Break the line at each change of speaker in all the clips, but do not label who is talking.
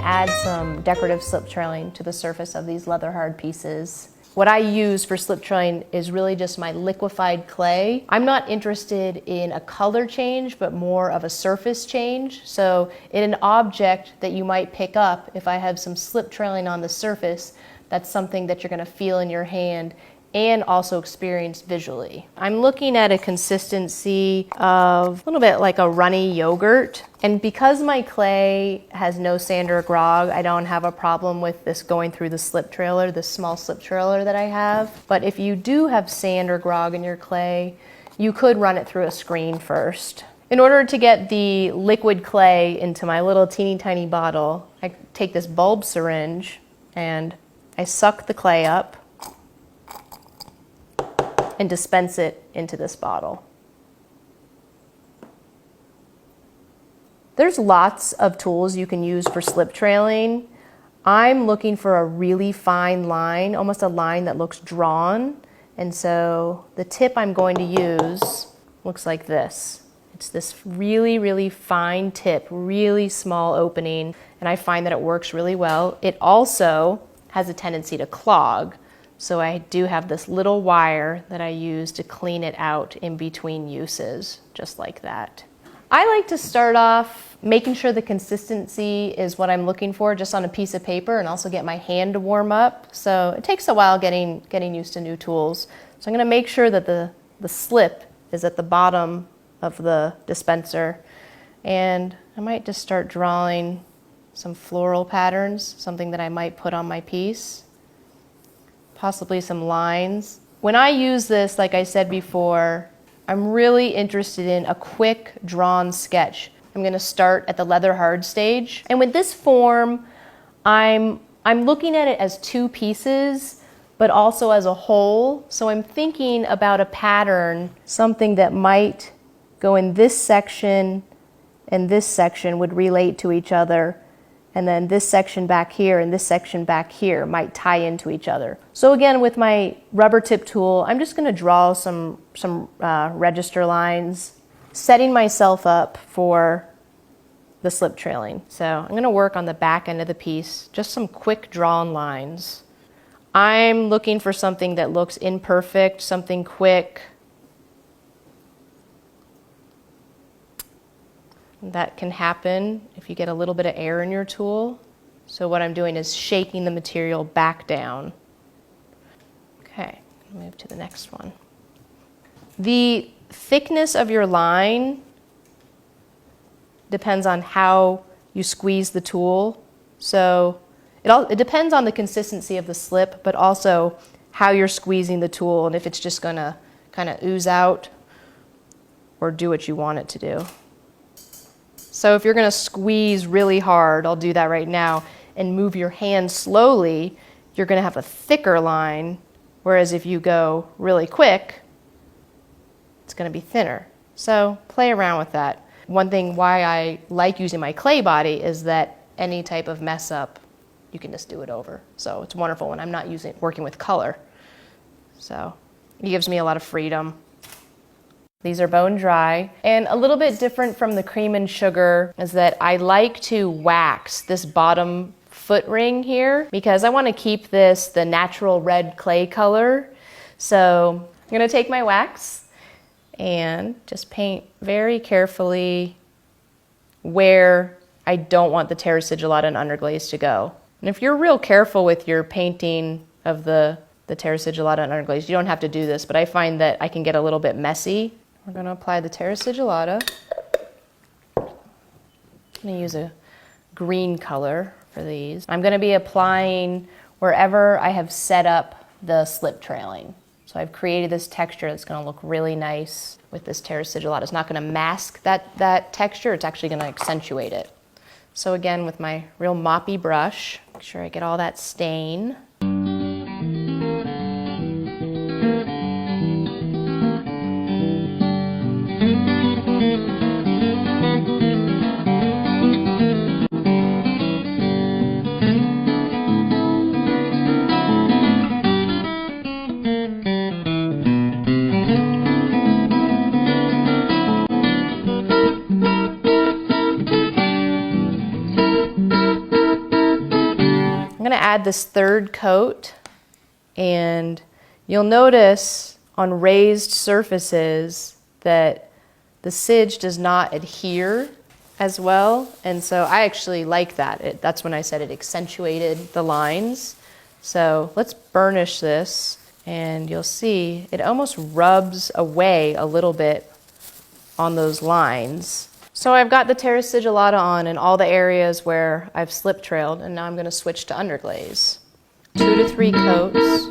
to add some decorative slip trailing to the surface of these leather hard pieces. What I use for slip trailing is really just my liquefied clay. I'm not interested in a color change, but more of a surface change. So in an object that you might pick up, if I have some slip trailing on the surface, that's something that you're going to feel in your hand and also experience visually. I'm looking at a consistency of a little bit like a runny yogurt. And because my clay has no sand or grog, I don't have a problem with this going through the slip trailer, the small slip trailer that I have. But if you do have sand or grog in your clay, you could run it through a screen first. In order to get the liquid clay into my little teeny tiny bottle, I take this bulb syringe and I suck the clay up and dispense it into this bottle. There's lots of tools you can use for slip trailing. I'm looking for a really fine line, almost a line that looks drawn. And so the tip I'm going to use looks like this. It's this really, really fine tip, really small opening, and I find that it works really well. It also has a tendency to clog. So I do have this little wire that I use to clean it out in between uses, just like that. I like to start off making sure the consistency is what I'm looking for just on a piece of paper, and also get my hand to warm up. So it takes a while getting used to new tools. So I'm gonna make sure that the slip is at the bottom of the dispenser. And I might just start drawing some floral patterns, something that I might put on my piece. Possibly some lines. When I use this, like I said before, I'm really interested in a quick drawn sketch. I'm going to start at the leather hard stage. And with this form, I'm looking at it as two pieces, but also as a whole. So I'm thinking about a pattern, something that might go in this section and this section would relate to each other. And then this section back here and this section back here might tie into each other. So again, with my rubber tip tool, I'm just gonna draw some register lines, setting myself up for the slip trailing. So I'm gonna work on the back end of the piece, just some quick drawn lines. I'm looking for something that looks imperfect, something quick. That can happen if you get a little bit of air in your tool. So what I'm doing is shaking the material back down. Okay, move to the next one. The thickness of your line depends on how you squeeze the tool. So it depends on the consistency of the slip, but also how you're squeezing the tool and if it's just gonna kind of ooze out or do what you want it to do. So if you're going to squeeze really hard, I'll do that right now, and move your hand slowly, you're going to have a thicker line, whereas if you go really quick, it's going to be thinner. So play around with that. One thing why I like using my clay body is that any type of mess up, you can just do it over. So it's wonderful when I'm not working with color. So it gives me a lot of freedom. These are bone dry, and a little bit different from the cream and sugar is that I like to wax this bottom foot ring here because I want to keep this the natural red clay color. So I'm going to take my wax and just paint very carefully where I don't want the terra sigillata and underglaze to go. And if you're real careful with your painting of the terra sigillata and underglaze, you don't have to do this, but I find that I can get a little bit messy. We're going to apply the terra sigillata. I'm going to use a green color for these. I'm going to be applying wherever I have set up the slip trailing. So I've created this texture that's going to look really nice with this terra sigillata. It's not going to mask that texture, it's actually going to accentuate it. So again, with my real moppy brush, make sure I get all that stain. add this third coat, and you'll notice on raised surfaces that the sidge does not adhere as well, and so I actually like that. That's when I said it accentuated the lines. So let's burnish this, and you'll see it almost rubs away a little bit on those lines. So I've got the Terra Sigillata on in all the areas where I've slip trailed, and now I'm going to switch to underglaze. 2 to 3 coats.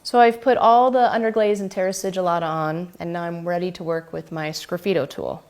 So I've put all the underglaze and Terra Sigillata on, and now I'm ready to work with my Sgraffito tool.